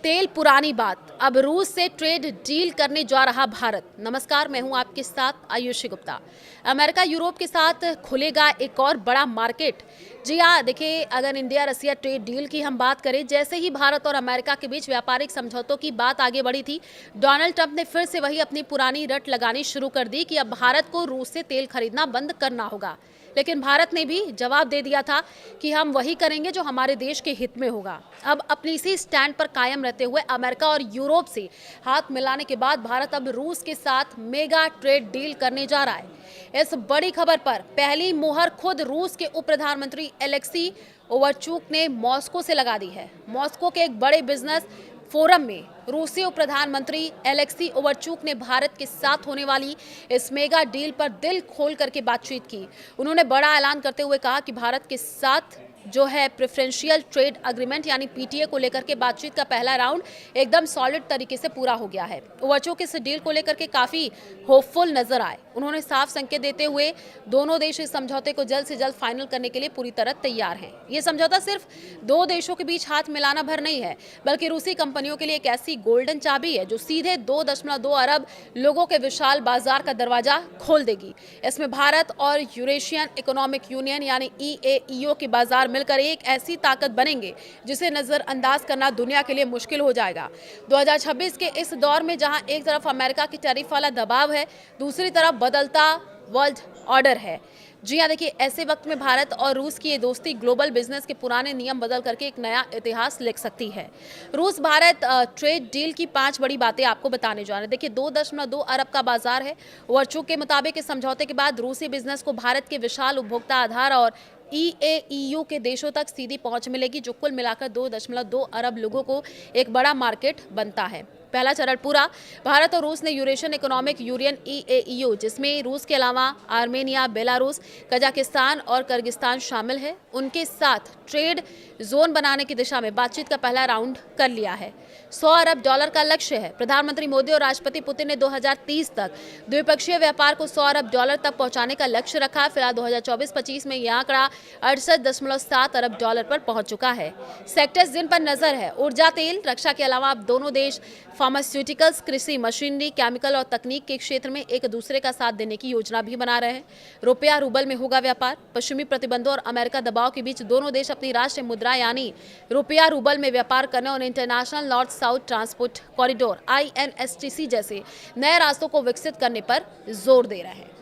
तेल पुरानी बात, अब रूस से ट्रेड डील करने जा रहा भारत। नमस्कार, मैं हूं आपके साथ आयुषी गुप्ता। अमेरिका यूरोप के साथ खुलेगा एक और बड़ा मार्केट। जी हाँ, देखिए, अगर इंडिया रसिया ट्रेड डील की हम बात करें, जैसे ही भारत और अमेरिका के बीच व्यापारिक समझौतों की बात आगे बढ़ी थी, डोनाल्ड ट्रंप ने फिर से वही अपनी पुरानी रट लगानी शुरू कर दी कि अब भारत को रूस से तेल खरीदना बंद करना होगा। लेकिन भारत ने भी जवाब दे दिया था कि हम वही करेंगे जो हमारे देश के हित में होगा। अब अपनी इसी स्टैंड पर कायम रहते हुए अमेरिका और यूरोप से हाथ मिलाने के बाद भारत अब रूस के साथ मेगा ट्रेड डील करने जा रहा है। इस बड़ी खबर पर पहली मुहर खुद रूस के उप प्रधानमंत्री एलेक्सी ओवरचुक ने मॉस्को से लगा दी है। मॉस्को के एक बड़े बिजनेस फोरम में रूसी उप प्रधानमंत्री एलेक्सी ओवरचुक ने भारत के साथ होने वाली इस मेगा डील पर दिल खोल करके बातचीत की। उन्होंने बड़ा ऐलान करते हुए कहा कि भारत के साथ जो है प्रेफरेंशियल ट्रेड अग्रीमेंट यानी पीटीए को लेकर के बातचीत का पहला राउंड एकदम सॉलिड तरीके से पूरा हो गया है। ओवरचुक इस डील को लेकर के काफी होपफुल नजर आए। उन्होंने साफ संकेत देते हुए दोनों देश इस समझौते को जल्द से जल्द फाइनल करने के लिए पूरी तरह तैयार हैं। ये समझौता सिर्फ दो देशों के बीच हाथ मिलाना भर नहीं है, बल्कि रूसी कंपनियों के लिए एक ऐसी गोल्डन चाबी है जो सीधे 2.2 अरब लोगों के विशाल बाजार का दरवाजा खोल देगी। इसमें भारत और यूरेशियन इकोनॉमिक यूनियन यानी EAEO के बाजार मिलकर एक ऐसी ताकत बनेंगे जिसे नजरअंदाज करना दुनिया के लिए मुश्किल हो जाएगा। 2026 के इस दौर में जहां एक तरफ अमेरिका की टैरिफ वाला दबाव है, दूसरी तरफ बदलता वर्ल्ड ऑर्डर है। जी हाँ, देखिए, ऐसे वक्त में भारत और रूस की ये दोस्ती ग्लोबल बिजनेस के पुराने नियम बदल करके एक नया इतिहास लिख सकती है। रूस भारत ट्रेड डील की 5 बड़ी बातें आपको बताने जा रहे हैं। देखिए, 2.2 अरब का बाजार है। ओवरचुक के मुताबिक इस समझौते के बाद रूसी बिजनेस को भारत के विशाल उपभोक्ता आधार और EAEU के देशों तक सीधी पहुंच मिलेगी, जो कुल मिलाकर 2.2 अरब लोगों को एक बड़ा मार्केट बनता है। पहला चरण पूरा। भारत और रूस ने यूरेशियन इकोनॉमिक यूनियन EAEO, जिसमें रूस के अलावा आर्मेनिया, बेलारूस, कजाकिस्तान और किर्गिस्तान शामिल है, उनके साथ ट्रेड जोन बनाने की दिशा में बातचीत का पहला राउंड कर लिया है। $100 अरब का लक्ष्य है। प्रधानमंत्री मोदी और राष्ट्रपति पुतिन ने 2030 तक द्विपक्षीय व्यापार को $100 अरब तक पहुंचाने का लक्ष्य रखा है। फिलहाल 2024-25 में यह आंकड़ा 68.7 अरब पर पहुंच चुका है। सेक्टर्स जिन पर नजर है, ऊर्जा, तेल, रक्षा के अलावा अब दोनों देश फार्मास्यूटिकल्स, कृषि, मशीनरी, केमिकल और तकनीक के क्षेत्र में एक दूसरे का साथ देने की योजना भी बना रहे हैं। रुपया रूबल में होगा व्यापार। पश्चिमी प्रतिबंधों और अमेरिका दबाव के बीच दोनों देश अपनी राष्ट्रीय मुद्रा यानी रुपया रूबल में व्यापार करने और international north south transport corridor INSTC जैसे नए रास्तों को विकसित करने पर जोर दे रहे हैं।